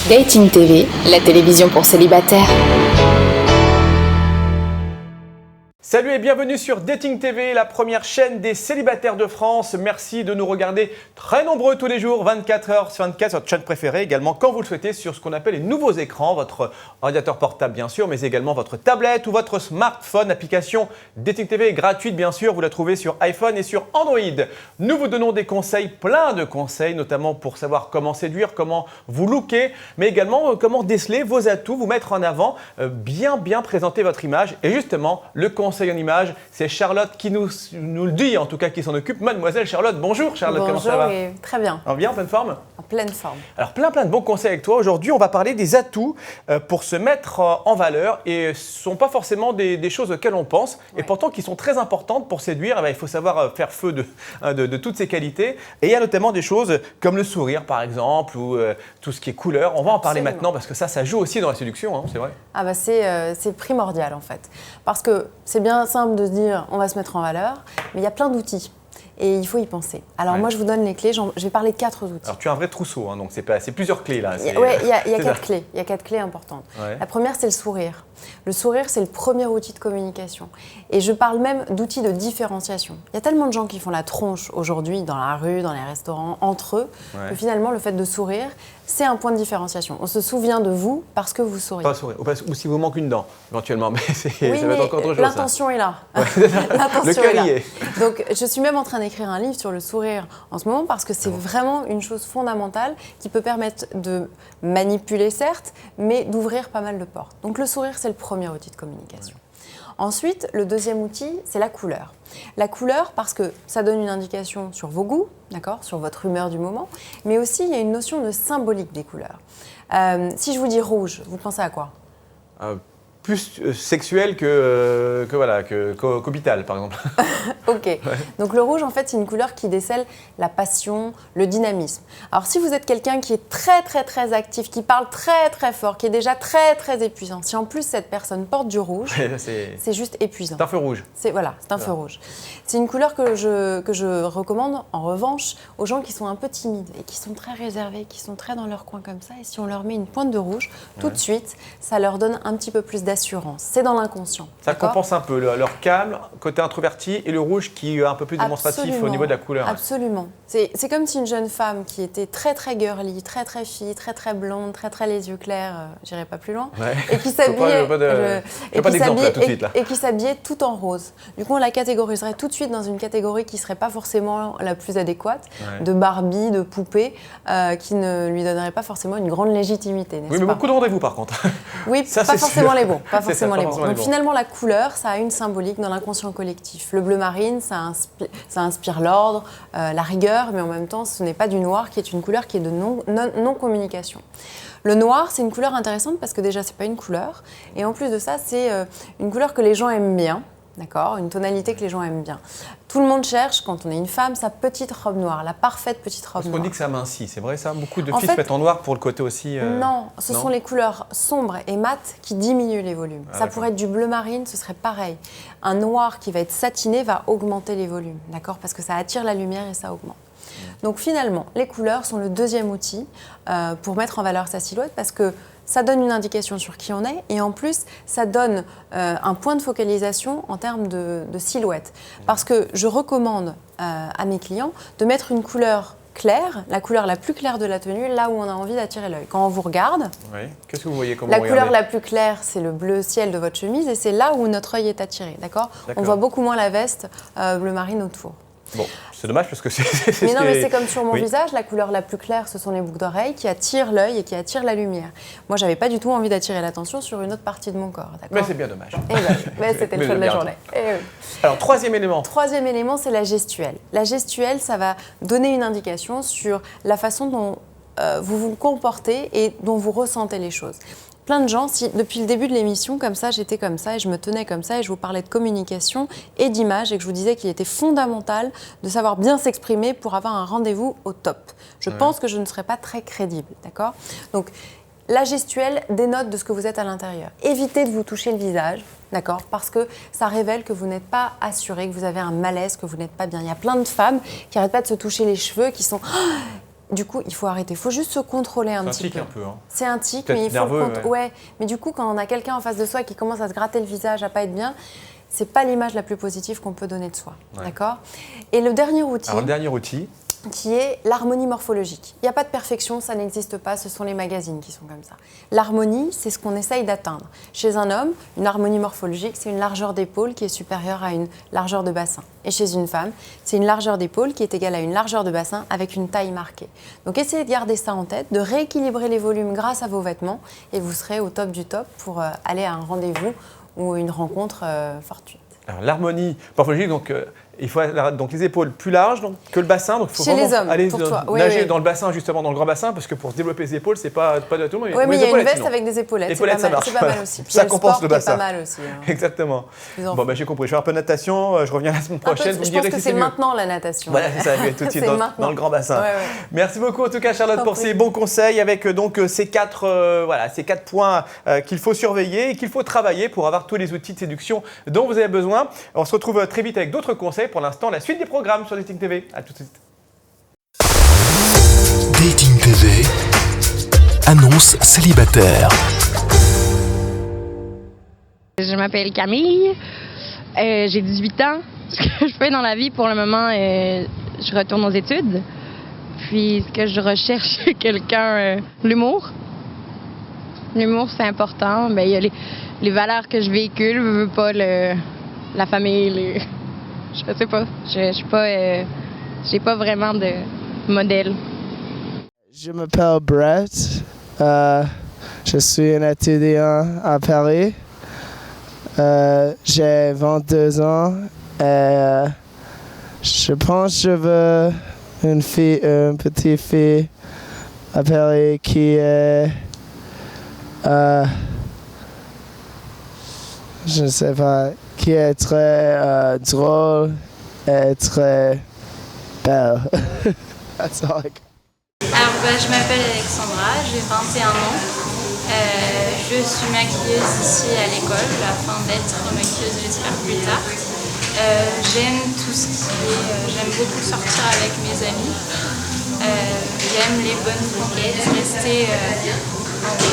Dating TV, la télévision pour célibataires. Salut et bienvenue sur Dating TV, la première chaîne des célibataires de France. Merci de nous regarder très nombreux tous les jours, 24h sur 24, sur votre chaîne préférée, également quand vous le souhaitez sur ce qu'on appelle les nouveaux écrans, votre ordinateur portable bien sûr, mais également votre tablette ou votre smartphone. L'application Dating TV est gratuite bien sûr, vous la trouvez sur iPhone et sur Android. Nous vous donnons des conseils, plein de conseils, notamment pour savoir comment séduire, comment vous looker, mais également comment déceler vos atouts, vous mettre en avant, bien présenter votre image. Et justement, le conseil en image, c'est Charlotte qui nous le dit, en tout cas qui s'en occupe. Mademoiselle Charlotte, bonjour Charlotte, bonjour, comment ça va? Et très bien. Bien, en pleine forme? En pleine forme. Alors plein de bons conseils avec toi. Aujourd'hui, on va parler des atouts pour se mettre en valeur et ce ne sont pas forcément des choses auxquelles on pense et pourtant qui sont très importantes pour séduire. Il faut savoir faire feu de toutes ces qualités et il y a notamment des choses comme le sourire par exemple ou tout ce qui est couleur. On va en parler maintenant parce que ça joue aussi dans la séduction, hein, c'est vrai. Ah bah c'est primordial en fait parce que c'est bien simple de se dire on va se mettre en valeur, mais il y a plein d'outils. Et il faut y penser. Alors moi, je vous donne les clés. Je vais parler de 4 outils. Alors tu as un vrai trousseau, hein, donc c'est plusieurs clés là. Oui, il y a 4 clés. Il y a 4 clés importantes. Ouais. La première, c'est le sourire. Le sourire, c'est le premier outil de communication. Et je parle même d'outils de différenciation. Il y a tellement de gens qui font la tronche aujourd'hui dans la rue, dans les restaurants, entre eux, que finalement, le fait de sourire, c'est un point de différenciation. On se souvient de vous parce que vous souriez. Pas sourire. Ou si vous manque une dent, éventuellement. Mais ça oui, va être encore autre chose. L'intention est là. Le cœur y est. Donc, je suis même en train d'écrire un livre sur le sourire en ce moment parce que c'est vraiment une chose fondamentale qui peut permettre de manipuler, certes, mais d'ouvrir pas mal de portes. Donc, le sourire, c'est le premier outil de communication. Ensuite, le deuxième outil, c'est la couleur. La couleur, parce que ça donne une indication sur vos goûts, d'accord, sur votre humeur du moment, mais aussi il y a une notion de symbolique des couleurs. Si je vous dis rouge, vous pensez à quoi? Plus sexuel qu'hôpital, par exemple. Ok. Donc le rouge, en fait, c'est une couleur qui décèle la passion, le dynamisme. Alors si vous êtes quelqu'un qui est très actif, qui parle très fort, qui est déjà très épuisant, si en plus cette personne porte du rouge, c'est juste épuisant. C'est un feu rouge. C'est un feu rouge. C'est une couleur que je recommande, en revanche, aux gens qui sont un peu timides et qui sont très réservés, qui sont très dans leur coin comme ça. Et si on leur met une pointe de rouge, tout de suite, ça leur donne un petit peu plus d'assurance. C'est dans l'inconscient. Ça compense un peu leur calme, côté introverti, et le rouge qui est un peu plus démonstratif au niveau de la couleur. Absolument. C'est comme si une jeune femme qui était très girly, très fille, très blonde, très les yeux clairs, j'irai pas plus loin, et qui s'habillait tout en rose. Du coup, on la catégoriserait tout de suite dans une catégorie qui serait pas forcément la plus adéquate, de Barbie, de poupée, qui ne lui donnerait pas forcément une grande légitimité, n'est-ce pas? Oui, mais beaucoup de rendez-vous par contre. Oui, pas forcément les bons. Pas forcément les bons. Donc finalement, la couleur, ça a une symbolique dans l'inconscient collectif. Le bleu marine, ça inspire l'ordre, la rigueur, mais en même temps, ce n'est pas du noir qui est une couleur qui est de non-communication. Le noir, c'est une couleur intéressante parce que déjà, c'est pas une couleur. Et en plus de ça, c'est une couleur que les gens aiment bien. D'accord, une tonalité que les gens aiment bien. Tout le monde cherche, quand on est une femme, sa petite robe noire, la parfaite petite robe noire. Parce qu'on dit que ça mincit, c'est vrai ça? Beaucoup de filles se mettent en noir pour le côté aussi… Non, ce sont les couleurs sombres et mates qui diminuent les volumes. Ça pourrait être du bleu marine, ce serait pareil. Un noir qui va être satiné va augmenter les volumes, d'accord? Parce que ça attire la lumière et ça augmente. Donc finalement, les couleurs sont le deuxième outil pour mettre en valeur sa silhouette parce que ça donne une indication sur qui on est et en plus, ça donne un point de focalisation en termes de silhouette. Parce que je recommande à mes clients de mettre une couleur claire, la couleur la plus claire de la tenue, là où on a envie d'attirer l'œil. Quand on vous regarde, qu'est-ce que vous voyez? La couleur la plus claire, c'est le bleu ciel de votre chemise et c'est là où notre œil est attiré. D'accord. On voit beaucoup moins la veste bleu marine autour. Bon, c'est dommage parce que c'est mais non, mais c'est comme sur mon visage, la couleur la plus claire, ce sont les boucles d'oreilles qui attirent l'œil et qui attirent la lumière. Moi, j'avais pas du tout envie d'attirer l'attention sur une autre partie de mon corps. Mais c'est bien dommage. C'était le choix de la journée. Alors, troisième élément. Troisième élément, c'est la gestuelle. La gestuelle, ça va donner une indication sur la façon dont vous vous comportez et dont vous ressentez les choses. Plein de gens, si depuis le début de l'émission, comme ça, j'étais comme ça et je me tenais comme ça et je vous parlais de communication et d'image et que je vous disais qu'il était fondamental de savoir bien s'exprimer pour avoir un rendez-vous au top. Je pense que je ne serais pas très crédible, d'accord? Donc, la gestuelle dénote de ce que vous êtes à l'intérieur. Évitez de vous toucher le visage, d'accord? Parce que ça révèle que vous n'êtes pas assuré, que vous avez un malaise, que vous n'êtes pas bien. Il y a plein de femmes qui n'arrêtent pas de se toucher les cheveux, qui sont… Du coup, il faut arrêter. Il faut juste se contrôler un petit peu. C'est un tic un peu. Hein. C'est un tic, Peut-être mais il faut nerveux, ouais. Mais du coup, quand on a quelqu'un en face de soi qui commence à se gratter le visage, à pas être bien, c'est pas l'image la plus positive qu'on peut donner de soi. Ouais. D'accord ? Et le dernier outil. Alors, le dernier outil. Qui est l'harmonie morphologique. Il n'y a pas de perfection, ça n'existe pas, ce sont les magazines qui sont comme ça. L'harmonie, c'est ce qu'on essaye d'atteindre. Chez un homme, une harmonie morphologique, c'est une largeur d'épaule qui est supérieure à une largeur de bassin. Et chez une femme, c'est une largeur d'épaule qui est égale à une largeur de bassin avec une taille marquée. Donc essayez de garder ça en tête, de rééquilibrer les volumes grâce à vos vêtements et vous serez au top du top pour aller à un rendez-vous ou une rencontre fortuite. Alors, l'harmonie morphologique, donc il faut donc les épaules plus larges que le bassin. Donc il faut chez vraiment les hommes, aller nager oui. dans le bassin, justement dans le grand bassin, parce que pour se développer les épaules, c'est pas de tout le monde. Oui, mais il y a une veste sinon. avec des épaulettes. Épaulettes, ça marche. C'est pas mal aussi. Puis Ça il y a le compense sport le qui est bassin. pas mal aussi. Hein. Exactement. Bon, j'ai compris. Je vais faire un peu de natation. Je reviens la semaine prochaine. Vous me Je direz pense que si c'est mieux. maintenant la natation. Voilà, c'est ça. Je vais tout de suite dans le grand bassin. Ouais. Merci beaucoup en tout cas, Charlotte, pour ces bons conseils avec ces quatre points qu'il faut surveiller et qu'il faut travailler pour avoir tous les outils de séduction dont vous avez besoin. On se retrouve très vite avec d'autres conseils. Pour l'instant, la suite des programmes sur Dating TV. À tout de suite. Dating TV, annonce célibataire. Je m'appelle Camille, j'ai 18 ans. Ce que je fais dans la vie pour le moment, je retourne aux études. Puis ce que je recherche, c'est quelqu'un, l'humour. L'humour, c'est important. Il y a les valeurs que je véhicule, je veux pas la famille, je sais pas. Je suis pas, j'ai pas vraiment de modèle. Je m'appelle Brett. Je suis un étudiant à Paris. J'ai 22 ans et je pense que je veux une petite fille à Paris qui est, je ne sais pas, qui est très drôle et très belle. That's all I got. Alors je m'appelle Alexandra, j'ai 21 ans. Je suis maquilleuse ici à l'école afin d'être maquilleuse, j'espère, plus tard. J'aime tout ce qui est... j'aime beaucoup sortir avec mes amis. J'aime les bonnes conquêtes, rester...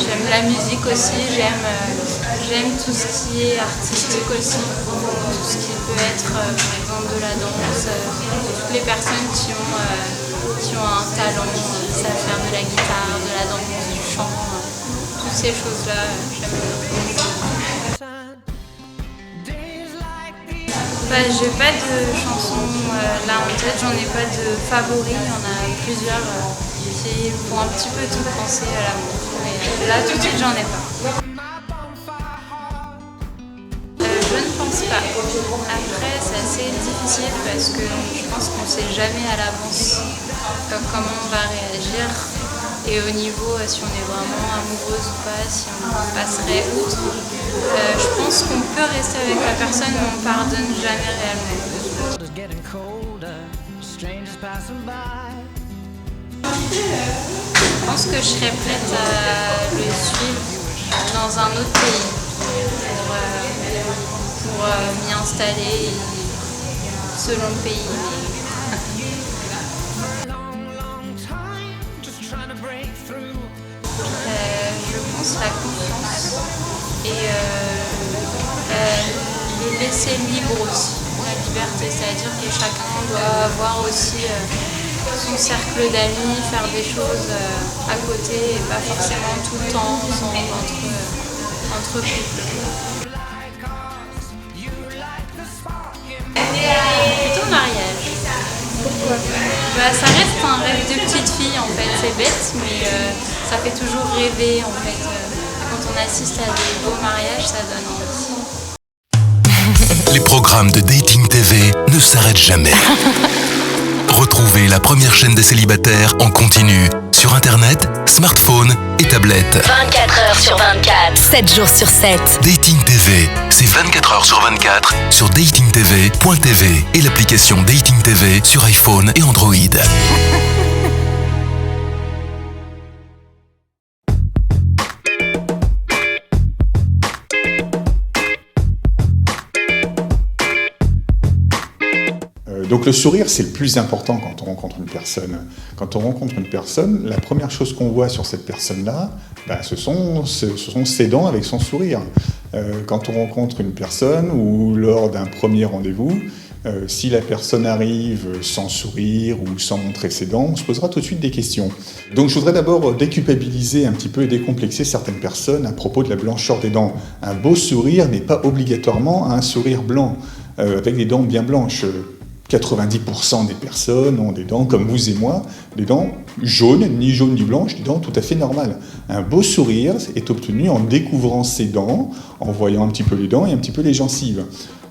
j'aime la musique aussi, j'aime tout ce qui est artistique aussi. Tout ce qui peut être par exemple de la danse, toutes les personnes qui ont un talent, savent faire de la guitare, de la danse, du chant, toutes ces choses-là, j'aime beaucoup. J'ai pas de chansons là en tête, j'en ai pas de favoris, il y en a plusieurs qui font un petit peu tout penser à l'amour. Mais là tout de suite j'en ai pas. Je ne pense pas. Après c'est assez difficile parce que je pense qu'on ne sait jamais à l'avance comment on va réagir. Et au niveau si on est vraiment amoureuse ou pas, si on passerait outre, je pense qu'on peut rester avec la personne mais on ne pardonne jamais réellement. Je pense que je serais prête à le suivre dans un autre pays pour m'y installer selon le pays. Je pense la confiance et le laisser libre aussi, la liberté, c'est-à-dire que chacun doit avoir aussi son cercle d'amis, faire des choses à côté et pas forcément tout le temps entre couples. Plutôt mariage. Pourquoi ? Ça reste un rêve de petite fille en fait, c'est bête mais ça fait toujours rêver en fait. Quand on assiste à des beaux mariages, ça donne envie. Les programmes de Dating TV ne s'arrêtent jamais. Retrouvez la première chaîne des célibataires en continu sur Internet, smartphone et tablette. 24 heures sur 24, 7 jours sur 7. Dating TV, c'est 24 heures sur 24 sur datingtv.tv et l'application Dating TV sur iPhone et Android. Donc le sourire, c'est le plus important quand on rencontre une personne. Quand on rencontre une personne, la première chose qu'on voit sur cette personne-là, ce sont ses dents avec son sourire. Quand on rencontre une personne ou lors d'un premier rendez-vous, si la personne arrive sans sourire ou sans montrer ses dents, on se posera tout de suite des questions. Donc je voudrais d'abord déculpabiliser un petit peu et décomplexer certaines personnes à propos de la blancheur des dents. Un beau sourire n'est pas obligatoirement un sourire blanc, avec des dents bien blanches. 90% des personnes ont des dents, comme vous et moi, des dents jaunes, ni jaunes ni blanches, des dents tout à fait normales. Un beau sourire est obtenu en découvrant ses dents, en voyant un petit peu les dents et un petit peu les gencives.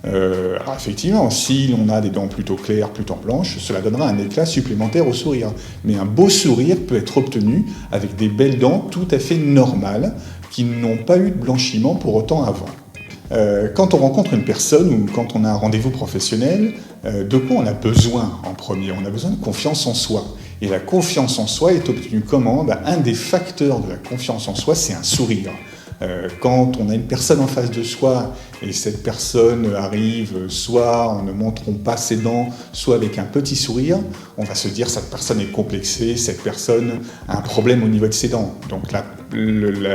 Alors effectivement, si l'on a des dents plutôt claires, plutôt blanches, cela donnera un éclat supplémentaire au sourire. Mais un beau sourire peut être obtenu avec des belles dents tout à fait normales, qui n'ont pas eu de blanchiment pour autant avant. Quand on rencontre une personne ou quand on a un rendez-vous professionnel, de quoi on a besoin en premier ? On a besoin de confiance en soi. Et la confiance en soi est obtenue comment ? Un des facteurs de la confiance en soi, c'est un sourire. Quand on a une personne en face de soi et cette personne arrive soit en ne montrant pas ses dents, soit avec un petit sourire, on va se dire cette personne est complexée, cette personne a un problème au niveau de ses dents. Donc là,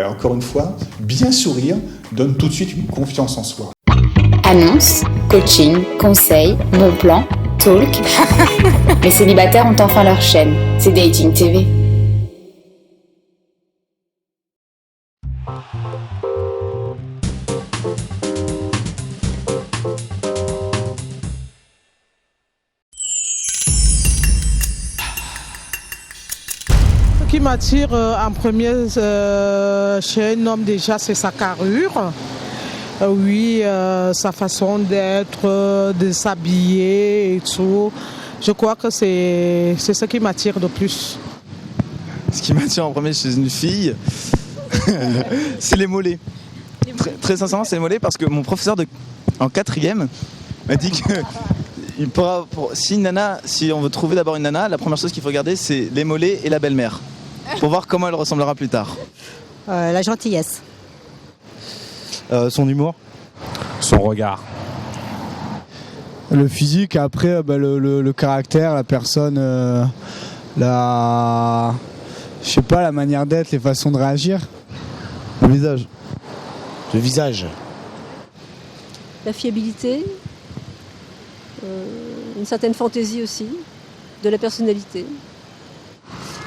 encore une fois, bien sourire donne tout de suite une confiance en soi. Annonces, coaching, conseils, bon plan, talk. Les célibataires ont enfin leur chaîne, c'est Dating TV. Ce qui m'attire en premier chez un homme déjà, c'est sa carrure. Oui, sa façon d'être, de s'habiller et tout. Je crois que c'est ce qui m'attire le plus. Ce qui m'attire en premier chez une fille, c'est les mollets. Très sincèrement, c'est les mollets parce que mon professeur en 4e m'a dit que si on veut trouver d'abord une nana, la première chose qu'il faut regarder, c'est les mollets et la belle-mère. Pour voir comment elle ressemblera plus tard. La gentillesse. Son humour. Son regard. Le physique, après le caractère, la personne, la manière d'être, les façons de réagir. Le visage. Le visage. La fiabilité. Une certaine fantaisie aussi. De la personnalité.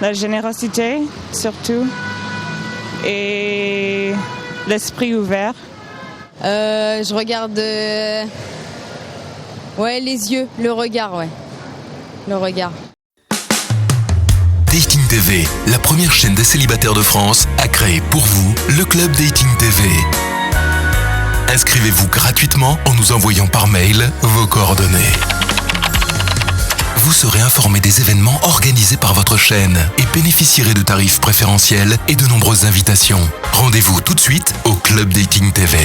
La générosité, surtout. Et l'esprit ouvert. Je regarde les yeux, le regard, le regard. Dating TV, la première chaîne des célibataires de France, a créé pour vous le Club Dating TV. Inscrivez-vous gratuitement en nous envoyant par mail vos coordonnées. Vous serez informé des événements organisés par votre chaîne et bénéficierez de tarifs préférentiels et de nombreuses invitations. Rendez-vous tout de suite au Club Dating TV.